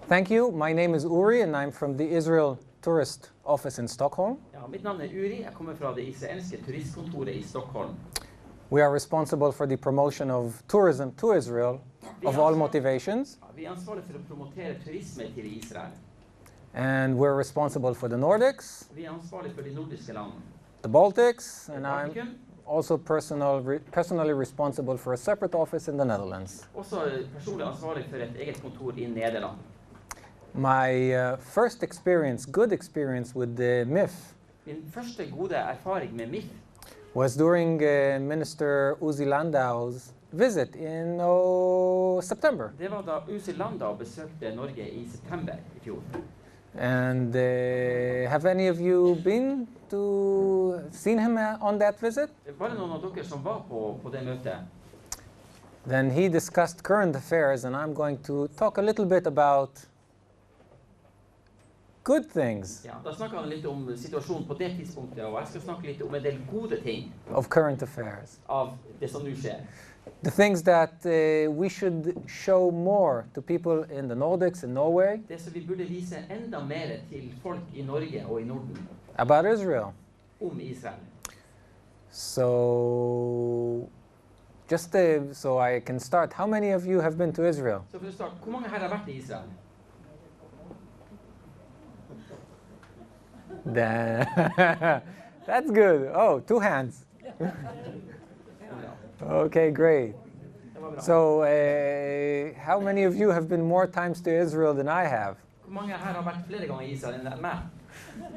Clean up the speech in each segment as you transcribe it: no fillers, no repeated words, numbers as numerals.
Thank you. My name is Uri and I'm from the Israel Tourist Office in Stockholm. Ja, mitt navn Uri. Jeg kommer fra det israelske turistkontoret i Stockholm. We are responsible for the promotion of tourism to Israel of all motivations. Vi ansvarlig for å promotere turisme til Israel. And we're responsible for the Nordics, Vi ansvarlig for de nordiske landene. the Baltics, and I'm Baltikum. also personally responsible for a separate office in the Netherlands. Også personlig ansvarlig for et eget kontor i Nederland. My first experience, good experience with the MIF Min første gode erfaring med MIF was during Minister Uzi Landau's visit in September. det var da Uzi Landau besøkte Norge i september i fjor. And have any of you seen him on that visit? Var det noen av dere som var på det møtet? Then he discussed current affairs, and I'm going to talk a little bit about good things Ja, da snakket han litt om situasjonen på det tidspunktet, og jeg skal snakke litt om en del gode ting of current affairs. av det som nå skjer. The things that we should show more to people in the Nordics in Norway Det som vi burde vise enda mer til folk i Norge og i Norden about Israel. om Israel. So, just so I can start, how many of you have been to Israel? Så for å starte, hvor mange her har vært i Israel? That's good. Oh, 2 hands. Okay, great. Det var bra. So, how many of you have been more times to Israel than I have? Hvor mange her har vært flere ganger i Israel enn meg?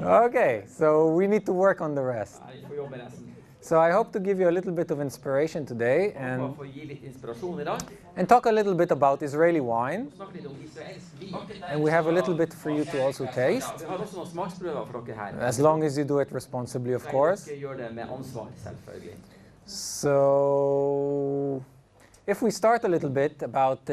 Okay, so we need to work on the rest. Nei, vi får jobbe resten. So I hope to give you a little bit of inspiration today Jeg håper å få gi litt inspirasjon i dag. and talk a little bit about Israeli wine. Snakke litt om israelsk vin. And we have a little bit for you to also taste, Vi har også noen smaksprøver for dere her. as long as you do it responsibly, of course. Dere gjør det med ansvar, selvfølgelig. So, if we start a little bit about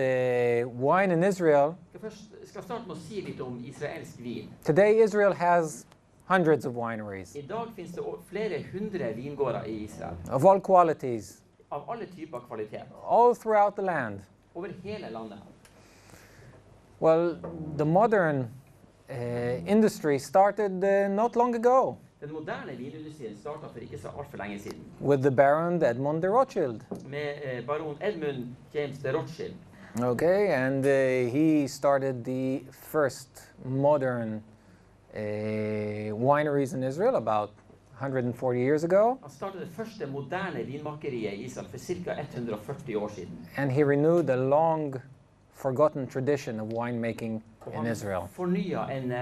wine in Israel, Jeg skal starte med å si litt om israelsk vin. today Israel has hundreds of wineries I dag finnes det flere hundre vingårder i Israel, of all qualities, av alle typer kvalitet, all throughout the land. over hele landet. Well, the modern industry started not long ago Den moderne vinindustrien startet for ikke så alt for lenge siden, with the Baron Edmond de Rothschild. med baron Edmund James de Rothschild. Okay, and he started the first modern wineries in Israel about 140 years ago, Han startet det første moderne vinmakeriet i Israel for ca. 140 år siden. and he renewed a long forgotten tradition of winemaking Og in Israel. han fornyet en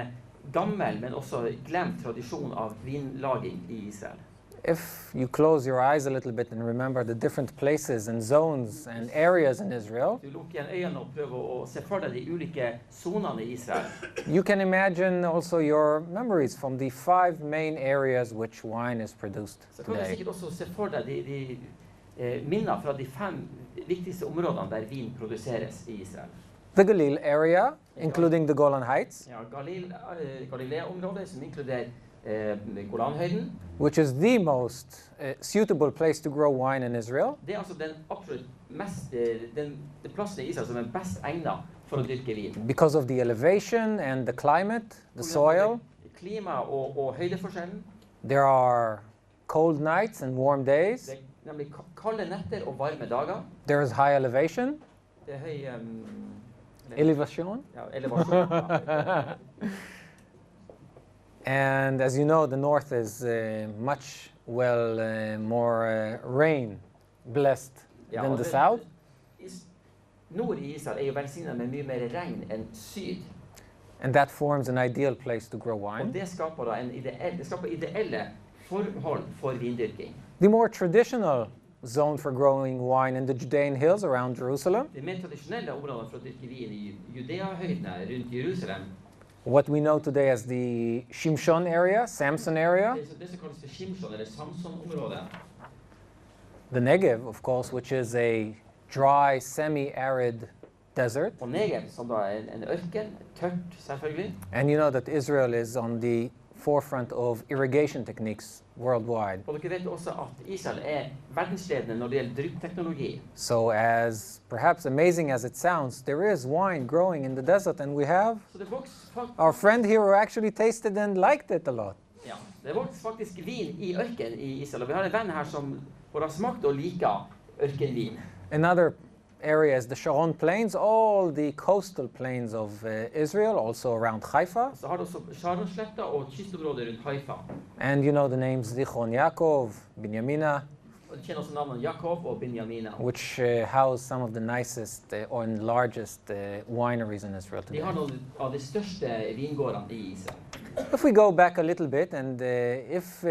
gammel, men også glemt tradisjon av vinlaging i Israel. If you close your eyes a little bit and remember the different places and zones and areas in Israel, Du lukker igjen øynene og prøver å se for deg de ulike sonene i Israel. you can imagine also your memories from the 5 main areas which wine is produced Så kan du today. sikkert også se for deg de minner fra de 5 viktigste områdene der vin produseres i Israel. The Galil area, including the Golan Heights, Ja, Galilea-området, som inkluderer Golanhøyden. which is the most suitable place to grow wine in Israel. Det er altså den absolutt mest, den plassen i Israel som er best egnet for å dyrke vin. Because of the elevation and the climate, the soil, Klima og høydeforskjellen. there are cold nights and warm days. Det er nemlig kalde netter og varme dager. There is high elevation, Det er høy elevation. ja, elevasjon. Ja. And as you know, the north is much more rain blessed Ja, than og the det- south. Nord i Israel er jo velsignet med mye mer regn enn syd. And that forms an ideal place to grow Og wine. det skaper da det skaper ideelle forhold for vindyrking. The more traditional zone for growing wine in the Judean hills around Jerusalem, De mer tradisjonelle områdene for å dyrke vin i Judea-høydene rundt Jerusalem, what we know today as the Shimshon area, Samson area, det som kalles for Shimshon, eller Samson-området, the Negev, of course, which is a dry, semi-arid desert. og Negev, som da er en ørken, tørt selvfølgelig. And you know that Israel is on the forefront of irrigation techniques worldwide. Og dere vet jo også at Israel verdensledende når det gjelder dryppteknologi. So as perhaps amazing as it sounds, there is wine growing in the desert, and we have Så det vokser our friend here who actually tasted and liked it a lot. ja, det vokser faktisk vin i ørken i Israel. Og vi har en venn her som har smakt og liker ørkenvin. Another area is the Sharon Plains, all the coastal plains of Israel, also around Haifa. Så har du også Sharonsletta og kystområdet rundt Haifa. And you know the names Zichron Yaakov, Binyamina, Og du kjenner også navnene Jakob og Benjamina. which house some of the nicest or and largest wineries in Israel De today. har noen av de største vingårdene i Israel. If we go back a little bit, and if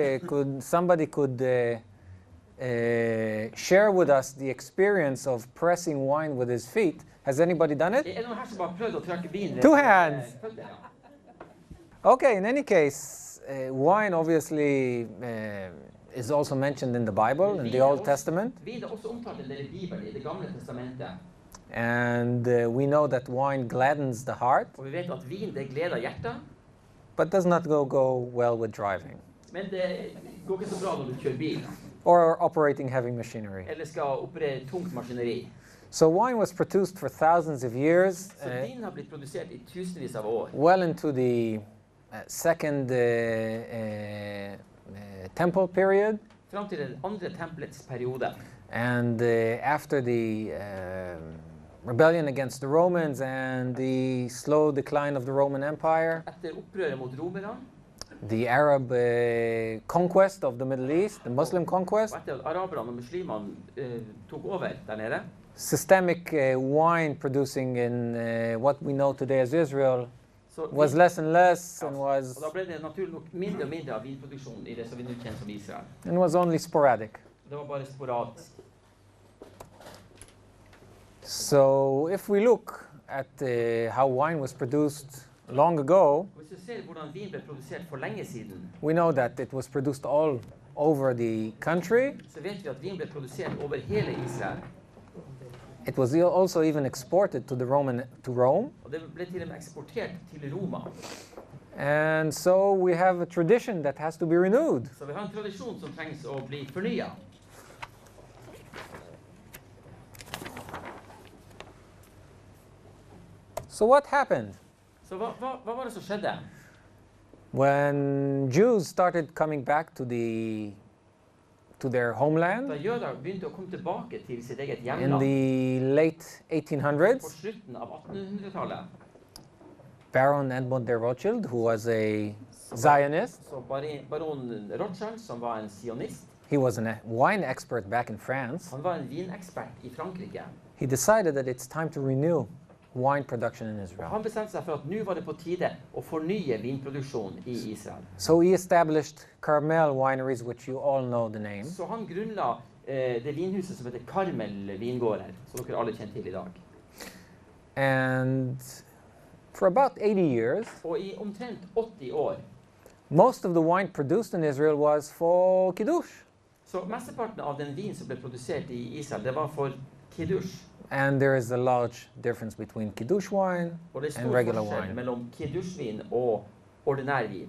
somebody could share with us the experience of pressing wine with his feet. Has anybody done it? Det noen her som har prøvd å trykke vin? Two hands. Føtter, ja. Okay, in any case, wine obviously is also mentioned in the Bible, in the Old Testament. Vin også omtalt en del i Bibelen, i det gamle testamentet. And we know that wine gladdens the heart, Og vi vet at vin det gleder hjertet, but does not go well with driving men det går ikke så bra når du kjører bil, or operating heavy machinery. eller skal operere tungt maskineri. So wine was produced for thousands of years, Så vin har blitt produsert i tusenvis av år. well into the second temple period. Fram til det andre tempelets periode. And after the rebellion against the Romans and the slow decline of the Roman Empire, Etter opprøret mot romerne, the Arab conquest of the Middle East, the Muslim conquest, og etter at araberne og muslimene tok over der nede, systemic wine producing in what we know today as Israel så was less and less and og was, da ble det naturlig nok mindre og mindre av vinproduksjonen i det som vi nå kjenner som Israel. only sporadic. Det var bare sporadisk. So if we look at how wine was produced long ago, Hvis du ser hvordan vin ble produsert for lenge siden, we know that it was produced all over the country. så vet vi at vin ble produsert over hele Israel. It was also even exported to Rome. Og det ble til og med eksportert til Roma. And so we have a tradition that has to be renewed. Så vi har en tradisjon som trengs å bli fornyet. So what happened? Så hva var det som skjedde? When Jews started coming back to their Da homeland jøder begynte å komme tilbake til sitt eget in hjemland the late på 1800s, slutten av 1800-tallet, Baron Edmund de Rothschild, who was a Zionist, så baron Rothschild, som var en sionist, he was a wine expert back in France, han var en vinekspert i Frankrike. he decided that it's time to renew wine production in Israel. Han bestemte seg for at nå var det på tide å fornye vinproduksjonen i Israel. So he established Carmel wineries, which you all know the name. Så han grunnla det vinhuset som heter Karmel vingårder, som dere alle kjenner til i dag. And for about 80 years, Og i omtrent 80 år, most of the wine produced in Israel was for kiddush. så mesteparten av den vin som ble produsert i Israel, det var for kiddush. And there is a large difference between kiddush wine Og det er and stor regular forskjell wine. mellom kiddushvin og ordinær vin.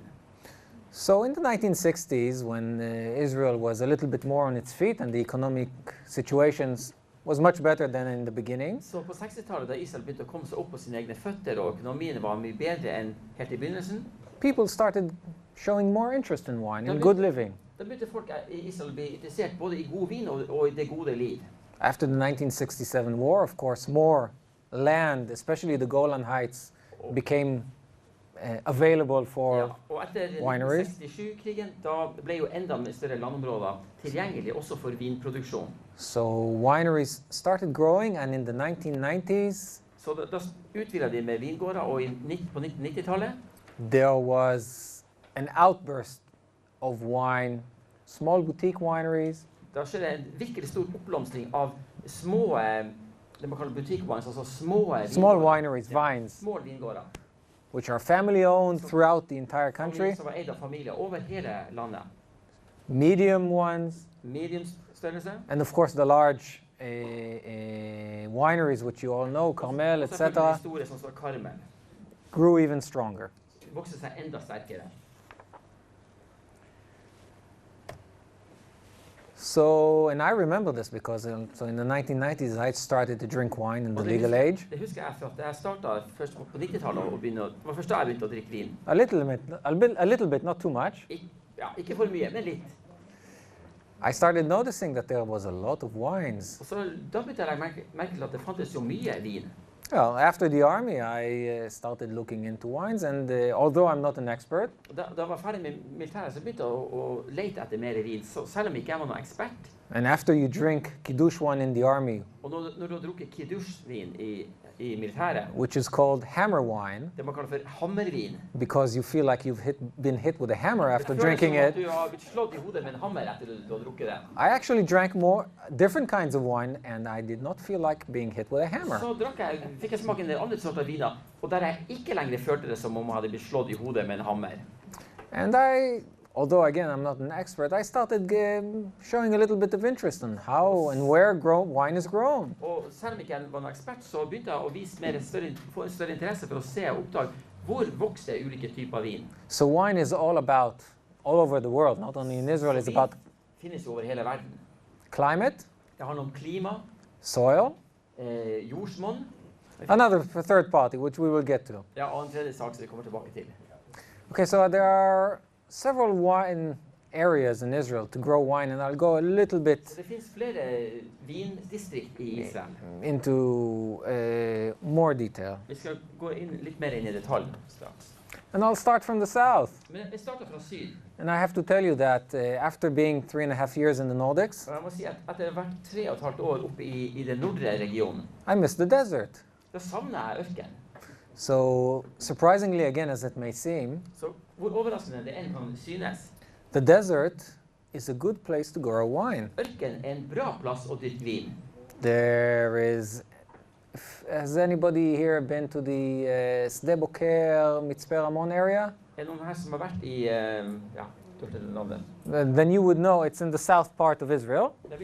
So in the 1960s, when Israel was a little bit more on its feet and the economic situations was much better than in the beginning, Så på 60-tallet, da Israel begynte å komme seg opp på sine egne føtter, og økonomien var mye bedre enn helt i begynnelsen, people started showing more interest in wine, in David- good living. da begynte folk i Israel å bli interessert både i god vin og i det gode liv. After the 1967 war, of course, more land, especially the Golan Heights, became available for Ja, og etter wineries. 1967-krigen, da ble jo enda større landområder tilgjengelig også for vinproduksjon. So wineries started growing, and in the 1990s, Så da utvidet de med vingårder, og på 1990-tallet, there was an outburst of wine, small boutique wineries, da skjedde en virkelig stor oppblomstring av små, det man kaller butikkvines, altså små small vingårder. wineries, Ja, vines, små vingårder. which are family owned throughout the entire country, Familier som var eid av familier over hele landet. medium ones, Medium størrelse. and of course the large wineries, which you all know, Carmel, Og selvfølgelig etc., de store som står Karmel. grew even stronger. Vokste seg enda sterkere. So, and I remember this because so in the 1990s I started to drink wine in the legal age. Det husker jeg for at jeg startet først på 90-tallet og det var først da jeg begynte å drikke vin. A little bit, not too much. Ja, ikke for mye, men litt. I started noticing that there was a lot of wines. Og så da begynte jeg å merke til at det fantes jo mye vin. Well, after the army, I started looking into wines, and although I'm not an expert, Da jeg var ferdig med militæret, så begynte jeg å lete etter mer vin, så selv om ikke jeg var noen ekspert. and after you drink kiddush wine in the army, Og når du har drukket kiddush-vin i militæret, which is called hammer wine, det man kaller for hammervin, because you feel like you've been hit with a hammer after det føles drinking som at it, du har blitt slått i hodet med en hammer etter du har drukket det. I actually drank more different kinds of wine, and I did not feel like being hit with a hammer. Så fikk jeg smake en del andre sorter viner, og der jeg ikke lenger følte det som om jeg hadde blitt slått i hodet med en hammer. And although again I'm not an expert, I started showing a little bit of interest in how and where wine is grown. Og selv om ikke jeg var noen ekspert, så begynte jeg å få en større interesse for å se og oppdage hvor vokser ulike typer vin. So wine is all over the world, not only in Israel. It's about Finnes jo over hele verden. climate, Det handler om klima, soil, jordsmonn, another third party, which we will get to. ja, og en tredje sak som vi kommer tilbake til. Okay, so there are several wine areas in Israel to grow wine, and I'll go a little bit Det finnes flere vindistrikt i Israel. into more detail. Vi skal gå litt mer inn i detalj straks. And I'll start from the south. Men vi starter fra syd. And I have to tell you that after being 3.5 years in the Nordics, Og jeg må si at etter å ha vært 3,5 år oppe i den nordre regionen, I miss the desert. da savner jeg ørken. So, surprisingly, again, as it may seem, Så hvor overraskende det enn kan synes, the desert is a good place to grow wine. ørken er en bra plass å dyrke vin. There is. Has anybody here been to the Sde Boker, Mitzpe Ramon area? Er det noen her som har vært i landet? Then you would know it's in the south part of Israel, Da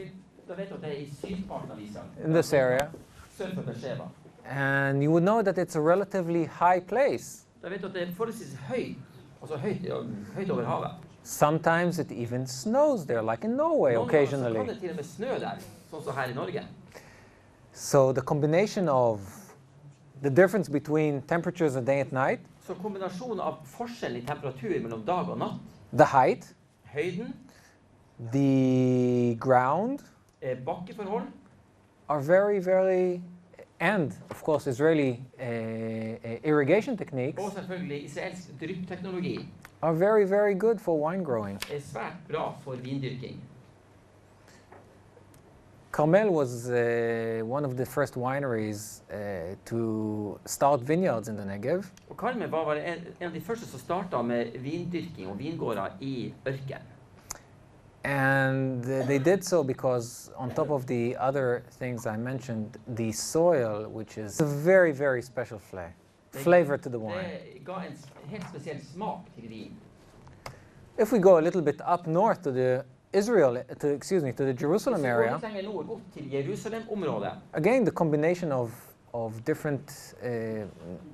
vet du at det er i sydparten av Israel. in this area. Sør for Beersheba. And you would know that it's a relatively high place. Da vet du at det er forholdsvis høyt, altså høyt over havet. Sometimes it even snows there, like in Norway Noen ganger så kan occasionally. det til og med snø der, sånn som her i Norge. So the combination of the difference between temperatures of day and night, Så kombinasjonen av forskjell i temperatur mellom dag og natt, the height, høyden, the ground, bakkeforhold, are very, and of course Israeli irrigation techniques og selvfølgelig israelsk dryppteknologi are very good for wine growing. er svært bra for vindyrking. Carmel was one of the first wineries to start vineyards in the Negev. Og Karmel var en av de første som startet med vindyrking og vingårder i ørken. And they did so because on top of the other things I mentioned, the soil, which is a very special flavor to the wine. Det ga en helt spesiell smak til vin. If we go a little bit up north to the to the Jerusalem Hvis vi går area, litt lenger nord opp til Jerusalem-området, again the combination of different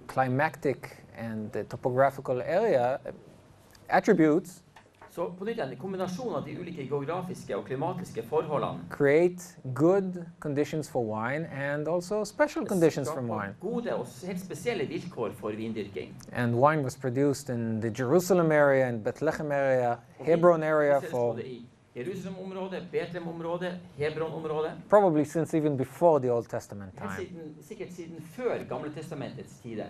climatic and topographical area attributes så på nytt igjen, kombinasjonen av de ulike geografiske og klimatiske forholdene create good conditions for wine and also special conditions for skaper wine. gode og helt spesielle vilkår for vindyrking. And wine was produced in the Jerusalem area and Bethlehem area, Hebron area Det ses for både i Jerusalem-området, Betlehem-området, Hebron-området, probably since even before the Old Testament time. sikkert siden før Gamle Testamentets tider.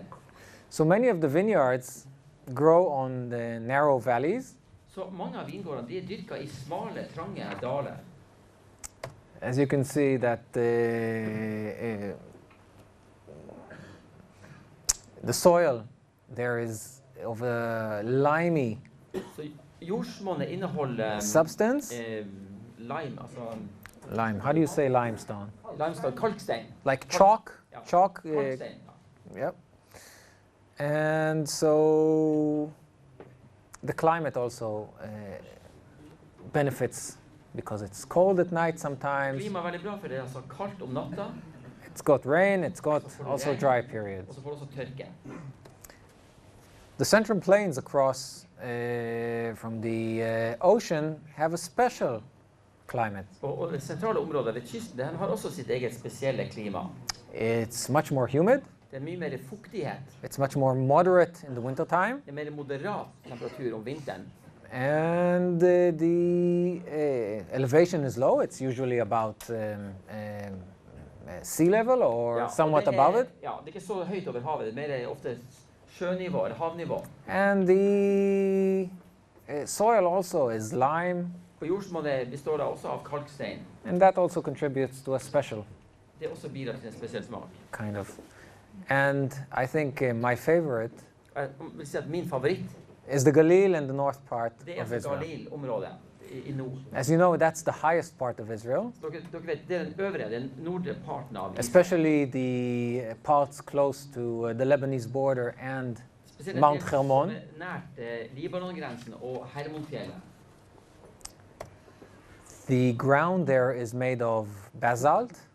So many of the vineyards grow on the narrow valleys. Så mange av vingårdene de er dyrket i smale, trange daler. As you can see that the soil there is of a limey Så jordsmonnet inneholder substance. lime, altså Lime. How do you say limestone? limestone, kalkstein. Like chalk? Ja. Chalk. Kalkstein, ja. Yep. And so the climate also benefits because it's cold at night sometimes. Klimaet er veldig bra, for det er altså kaldt om natta, It's got rain, it's got also dry periods. og så får det også tørke. The central plains across from the ocean have a special climate. Og det sentrale området ved kysten det har også sitt eget spesielle klima. It's much more humid. Det er mye mer fuktighet. It's much more moderate in the wintertime. Det er mer moderat temperatur om vinteren. And the elevation is low. It's usually about sea level or somewhat above it. Ja, det er ikke så høyt over havet. Det er mer ofte sjønivå eller havnivå. And the soil also is lime. Og jordsmonnet består da også av kalkstein. And that also contributes to a special. Det også bidrar til en spesiell smak. Kind of. And I think my favorite Jeg vil si at min favoritt is the Galil and the north part det er of Israel. Galil-området i nord. As you know, that's the highest part of Israel. Dere vet, det er den øvre, den nordre parten av Israel. Especially the parts close to the Lebanese border and Mount Hermon. Nært Libanon-grensen og Hermonfjellet. The ground there is made of basalt.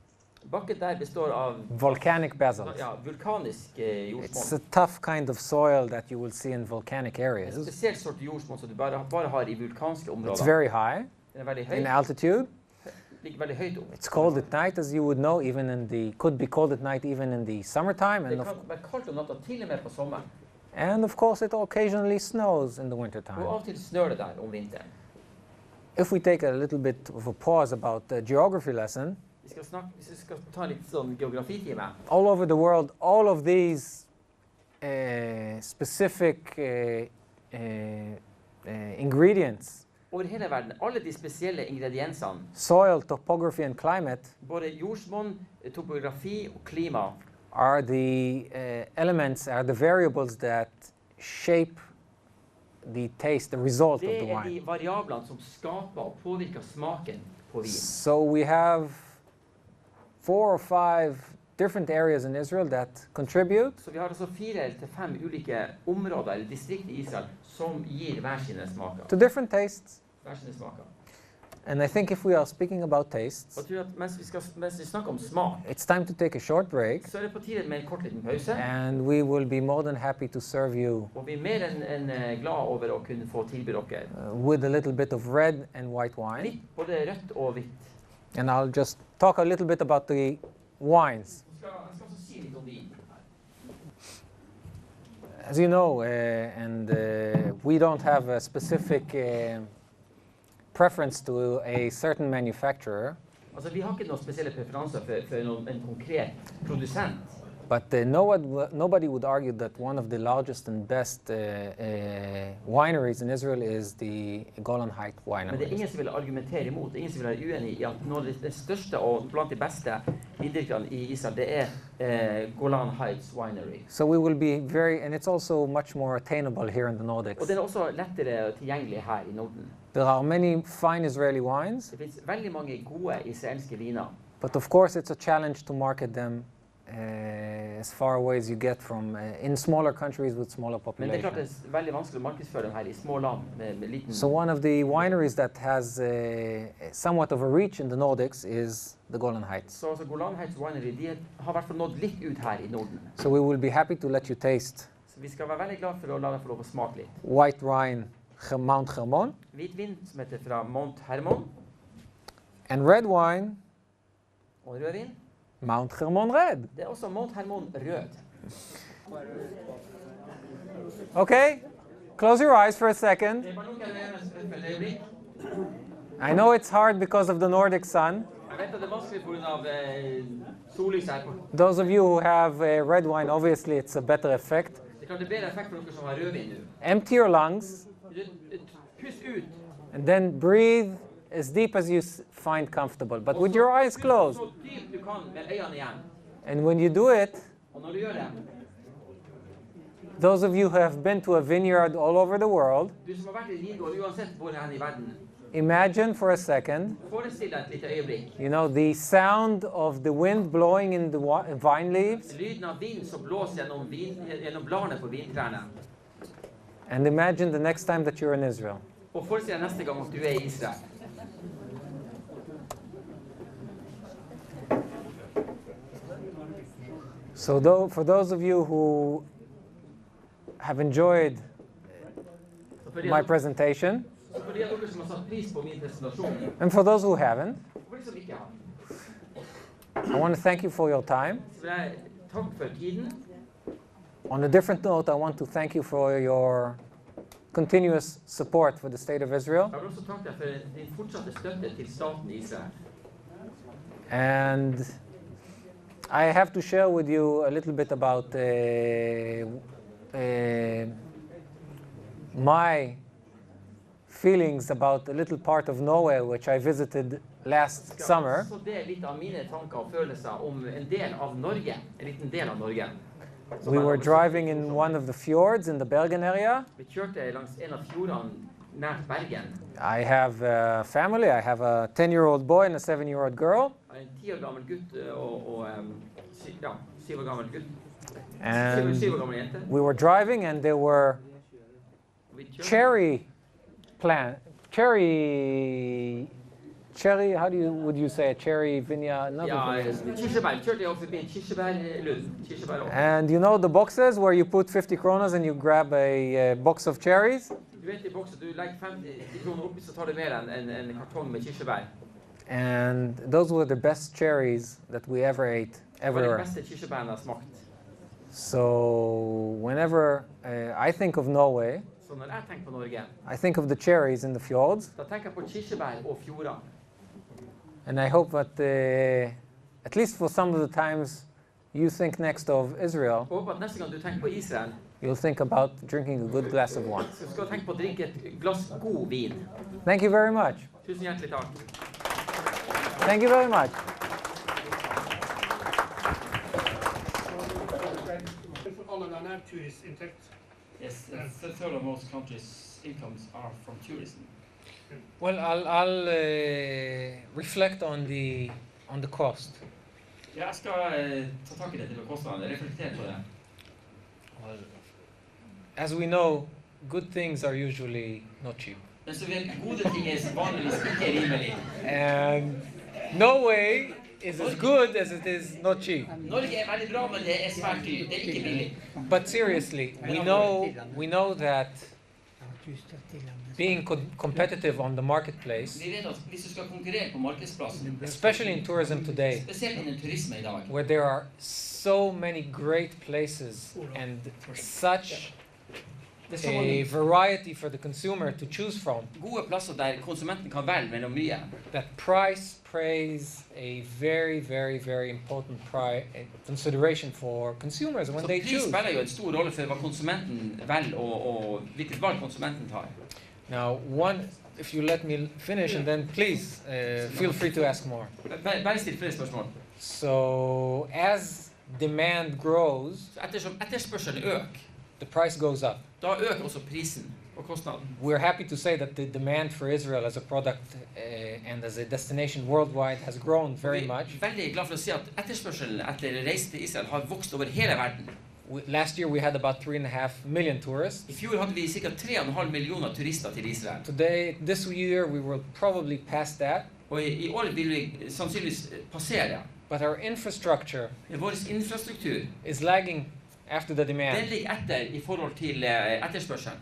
Bakken der består av volcanic basalt. Ja, vulkanisk jordsmonn. It's a tough kind of soil that you will see in volcanic areas. En spesiell sort jordsmonn som du bare har i vulkanske områder. It's very high Den er veldig høy. in altitude. Ligger veldig høyt opp. It's cold at night, as you would know, even in the could be cold at night even in the summertime. Det kan være kaldt om natta til og med på sommeren. And of course, it occasionally snows in the wintertime. Og av og til snør det der om vinteren. If we take a little bit of a pause about the geography lesson, Hvis vi skal ta litt sånn geografitime. all over the world, all of these specific ingredients, Over hele verden, alle de spesielle ingrediensene, soil, topography, and climate, både jordsmonn, topografi og klima, are the elements, are the variables that shape the taste, the result of the det er wine. de variablene som skaper og påvirker smaken på vin. So we have 4 or 5 different areas in Israel that contribute. Så vi har altså 4 til 5 ulike områder eller distrikt i Israel som gir hver sine smaker. To different tastes. Hver sine smaker. And I think if we are speaking about tastes, Og jeg tror at mens vi snakker om smak, it's time to take a short break, så er det på tide med en kort liten pause. and we will be more than happy to serve you Og vi er mer enn glad over å kunne få tilby dere with a little bit of red and white wine. litt både rødt og hvitt. And I'll just talk a little bit about the wines. Jeg skal også si litt om vin. As you know, and we don't have a specific preference to a certain manufacturer, Altså, vi har ikke noen spesielle preferanser for en konkret produsent. but nobody would argue that one of the largest and best wineries in Israel is the Golan Heights Men det er winery. ingen som vil argumentere imot, det er ingen som vil være uenig i at noen av de største og blant de beste vindriktene i Israel, det er Golan Heights Winery. So we will be very, and it's also much more attainable here in the Nordics. Og den er også lettere tilgjengelig her i Norden. There are many fine Israeli wines, Det finnes veldig mange gode israelske viner. but of course it's a challenge to market them as far away as you get from in smaller countries with smaller Men det er klart det populations. er veldig vanskelig å markedsføre dem her i små land med liten... So one of the wineries that has somewhat of a reach in the Nordics is the Golan Heights. Så altså, Golan Heights Winery de har i hvert fall nådd litt ut her i Norden. So we will be happy to let you taste Så vi skal være veldig glad for å la deg få lov å smake litt. white wine Mount Hermon Hvitvin som heter fra Mount Hermon, and red wine og rødvin. Mount Hermon Red. Det er også Mount Hermon rød. Okay, close your eyes for a second. I know it's hard because of the Nordic sun. Jeg vet at det er vanskelig på grunn av sollys her. Those of you who have red wine, obviously it's a better effect. Det er klart det er bedre effekt for dere som har rødvin nå. Empty your lungs Pust ut. and then breathe as deep as you find comfortable, but with your eyes closed. Så dypt du kan med øynene igjen. And when you do it, Og når du gjør det, those of you who have been to a vineyard all over the world, du som har vært i vingård uansett hvor hen i verden, imagine for a second, forestill deg et lite øyeblikk. you know, the sound of the wind blowing in the vine leaves, Lyden av vind som blåser gjennom bladene på vintrærne. and imagine the next time that you're in Israel. Og forestill deg neste gang at du er i Israel. So for those of you who have enjoyed Så for de my presentation, Så for de av dere som har satt pris på min presentasjon, And for those who haven't, og for de som ikke har, I want to thank you for your time. så vil jeg takke for tiden. On a different note, I want to thank you for your continuous support for the state of Israel. Jeg vil også takke deg for din fortsatte støtte til staten Israel. And I have to share with you a little bit about my feelings about a little part of Norway which I visited last summer. Så det litt av mine tanker og følelser om en del av Norge, en liten del av Norge. We were driving in one of the fjords in the Bergen area. Vi kjørte langs en av fjordene nært Bergen. I have a family. I have a 10-year-old boy and a 7-year-old girl. En 10 år gammel gutt og 7 år gammel gutt. And 7 år gammel jente. we were driving and there were Vi kjørte cherry, would you say a cherry vineyard? kirsebær. Vi kjørte jo forbi en kirsebærlund. Kirsebær. And you know the boxes where you put 50 kronas and you grab a box of cherries? Du vet i boksen, du legger 50 kroner oppi, så tar du mer en kartong med kirsebær. And those were the best cherries that we ever ate, Det var de ever. beste kirsebærene jeg har smakt. So whenever I think of Norway, Så når jeg tenker på Norge, I think of the cherries in the fjords. da tenker jeg på kirsebær og fjorder. And I hope that, at least for some of the times you think next of Israel, Jeg håper at neste gang du tenker på Israel, you'll think about drinking a good glass of wine. så skal du tenke på å drikke et glass god vin. Thank you very much. Tusen hjertelig takk. Thank you very much. All of our tourist intact. Yes, a third of most countries' incomes are from tourism. Well, I'll reflect on the cost. Jeg skal ta tak i det til kostnadene, reflektere på det. Well, as we know, good things are usually not cheap. Men så vel, gode ting er vanligvis ikke rimelig. And Norway is as good as it is not cheap. Norge er veldig bra, men det er svært dyrt. Det er ikke billig. But seriously, we know that being competitive on the marketplace, Vi vet at hvis du skal konkurrere på markedsplassen, especially in tourism today, spesielt innen turisme i dag, where there are so many great places and such det er så a mange variety for the consumer to choose from, gode plasser der konsumenten kan velge mellom mye. that price plays a very, very, very important consideration for consumers when Så they pris choose. spiller jo en stor rolle for hva konsumenten velger og hvilket valg konsumenten tar. Now, if you let me finish, and then please feel free to ask more. Bare still flere spørsmål. So, as demand grows, Så ettersom etterspørselen øker, the price goes up. da øker også prisen og kostnaden. We're happy to say that the demand for Israel as a product and as a destination worldwide has grown very Vi much. er veldig glad for å si at etterspørselen etter reise til Israel har vokst over hele verden. Last year we had about 3.5 million tourists. I fjor hadde vi ca. 3,5 millioner turister til Israel. This year we will probably pass that. Og i år vil vi sannsynligvis passere det. But our infrastructure Men vår infrastruktur, is lagging after the demand. den ligger etter i forhold til etterspørselen.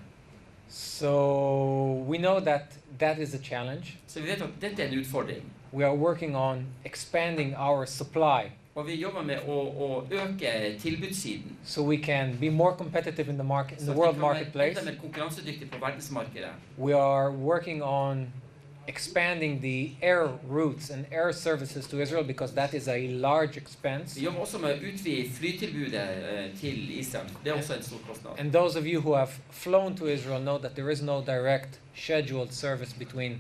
So we know that is a challenge. Så vi vet at dette er en utfordring. We are working on expanding our supply Og vi jobber med å øke tilbudssiden. so we can be more competitive in the market, in Så the at vi world kan være marketplace. enda mer konkurransedyktig på verdensmarkedet. We are working on expanding the air routes and air services to Israel because that is a large expense. Vi jobber også med å utvide flytilbudet til Israel. Det er også en stor kostnad. And those of you who have flown to Israel know that there is no direct scheduled service between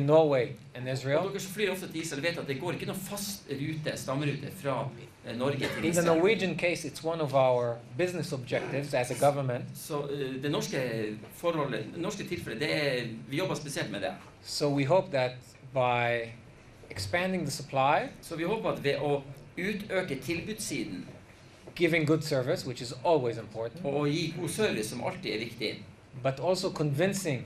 Norway and Og Israel. dere som flyr ofte til Israel vet at det går ikke noen fast rute, stammerute fra Norge til In the Israel. Norwegian case, it's one of our business objectives as a government. Så det norske tilfellet, vi jobber spesielt med det. So we hope that by expanding the supply, Så vi håper at ved å utøke tilbudssiden giving good service, which is always important, og å gi god service, som alltid er viktig, but also convincing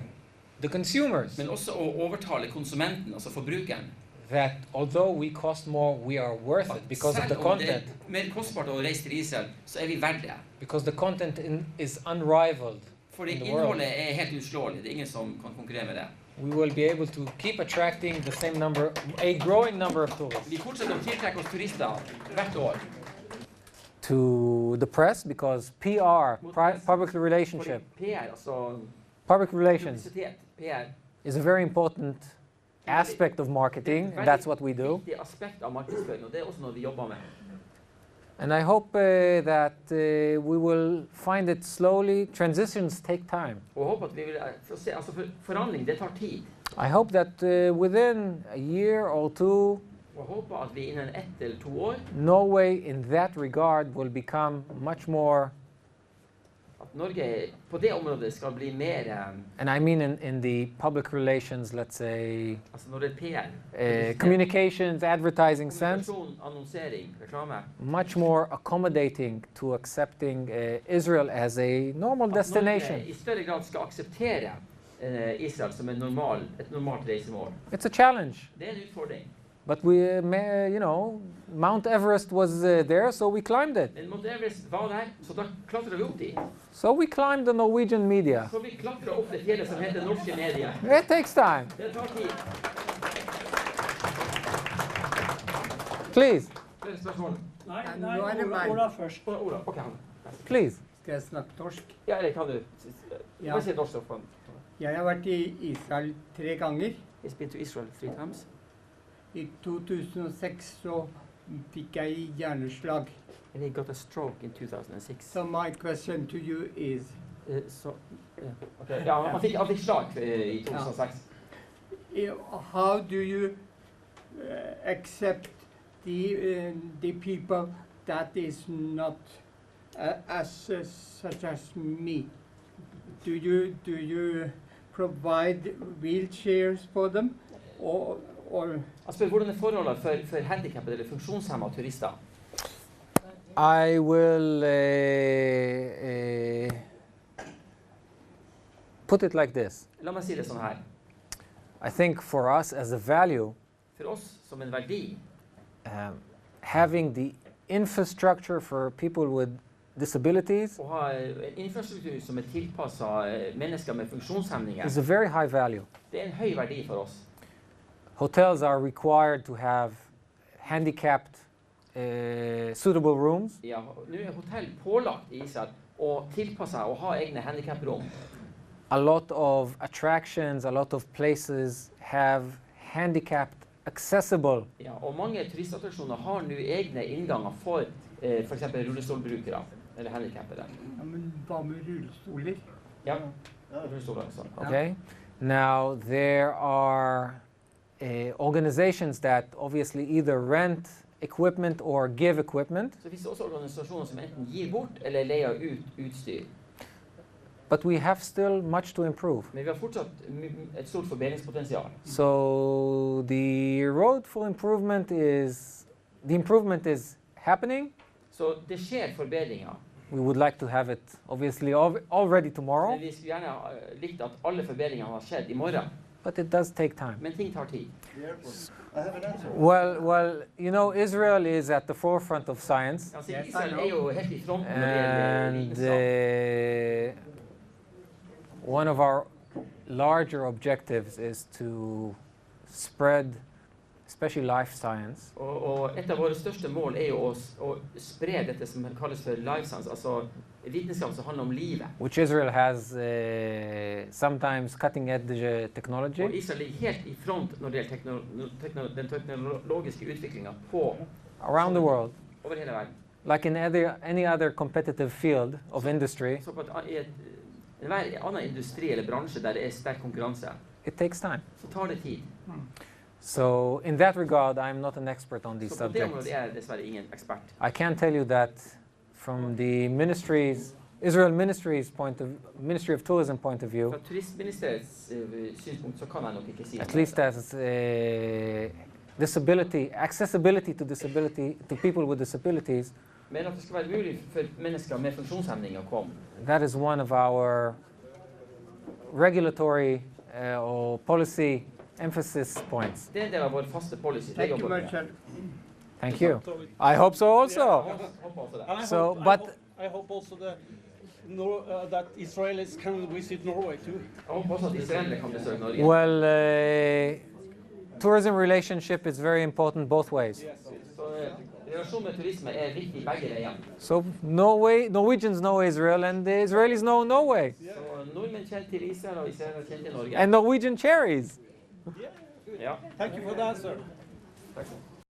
the consumers men også å overtale konsumenten, altså forbrukeren, that although we cost more, we are worth it because of the selv om det content. er mer kostbart å reise til Israel, så er vi verdt det. Because the content is unrivaled Fordi in the world. innholdet helt uslåelig. Det ingen som kan konkurrere med det. We will be able to keep attracting the same number, a growing number of tourists. Vi fortsetter å tiltrekke oss turister hvert år. To the press, because PR, public relationship, PR, altså public relations publisitet, PR, is a very important aspect of marketing, and that's what we do. Viktig aspekt av markedsføring, og det også noe vi jobber med. And I hope that we will find it slowly. Transitions take time. Og håper at vi vil se, altså forandring, det tar tid. I hope that within a year or two, Og håper at vi innen 1 eller 2 år, Norway in that regard will become much more, at Norge på det området skal bli mer, and I mean in the public relations, let's say, altså når det er PR, communications, advertising sense, kommunikasjon, annonsering, reklame, much more accommodating to accepting Israel as a normal destination. At Norge i større grad skal akseptere Israel som et normalt reisemål. It's a challenge. Det er en utfordring. But we, you know, Mount Everest was there, so we climbed it. Men Mount Everest var der, så da klatret vi opp dit. So we climbed the Norwegian media. Så vi klatret opp det fjellet som heter norske medier. It takes time. Det tar tid. Please, Flere spørsmål? Nei, Ola først. Ola, ok, han. please. Skal jeg snakke norsk? Ja, eller kan du? Ja. Hva sier norsk så? Jeg har vært i Israel 3 ganger. He's been to Israel 3 times. I 2006 så fikk jeg hjerneslag. And he got a stroke in 2006. So my question to you is, Okay. Ja, han fikk slag i 2006. how do you accept the people that is not such as me? Do you provide wheelchairs for them, or Han spør hvordan er forholdene for handikappede eller funksjonshemmede turister? I will put it like this. La meg si det sånn her. I think for us as a value, For oss som en verdi, having the infrastructure for people with disabilities å ha en infrastruktur som er tilpasset mennesker med funksjonshemninger, is a very high value. det er en høy verdi for oss. Hotels are required to have handicapped suitable rooms. Ja, nå er hotell pålagt i Israel å tilpasse og ha egne handicaprom. A lot of attractions, a lot of places have handicapped accessible. Ja, og mange turistattraksjoner har nå egne innganger for for eksempel rullestolbrukere eller handikappede. ja, men hva med rullestoler? Ja, rullestoler også. Okay. Now there are organizations that obviously either rent equipment or give equipment, Så finnes det også organisasjoner som enten gir bort eller leier ut utstyr. but we have still much to improve. Men vi har fortsatt et stort forbedringspotensial. So the road for improvement is happening. Så det skjer forbedringer. We would like to have it obviously already tomorrow, Men vi skulle gjerne likt at alle forbedringene har skjedd i morgen. but it does take time. Men ting tar tid. Well, you know, Israel is at the forefront of science, Altså, Yes, I Israel know. er jo helt i fronten når det gjelder and vitenskap. one of our larger objectives is to spread, especially life science, Og et av våre største mål er jo å spre dette som kalles for life science, altså vitenskap som handler om livet. which Israel has sometimes cutting-edge technology. Og Israel ligger helt i front når det gjelder den teknologiske utviklingen på Around the world, over hele verden. like in any other competitive field of industry, Så på enhver annen industri eller bransje der det er sterk konkurranse, it takes time. så tar det tid. So in that regard, I'm not an expert on these Så på det subjects. området er jeg dessverre ingen ekspert. I can tell you that from the Israel Ministry of Tourism point of view, Fra turistministerens synspunkt så kan jeg nok ikke si at noe. least as accessibility to people with disabilities, Men at det skal være mulig for mennesker med funksjonshemninger å komme, that is one of our regulatory or policy emphasis points. det er en del av vår faste policy. Det Thank you, jobber vi med. Marshall. Thank you. I hope so also. Håper også det. And So, but I hope also that Israelis can visit Norway too. Jeg håper også at israelere kan besøke Norge. Well, tourism relationship is very important both ways. Så relasjon med turisme er viktig begge veier. So Norwegians know Israel and the Israelis know Norway. Så nordmenn kjenner til Israel, og israelere kjenner til Norge. And Norwegian cherries. Ja. Thank you for that, sir. Takk.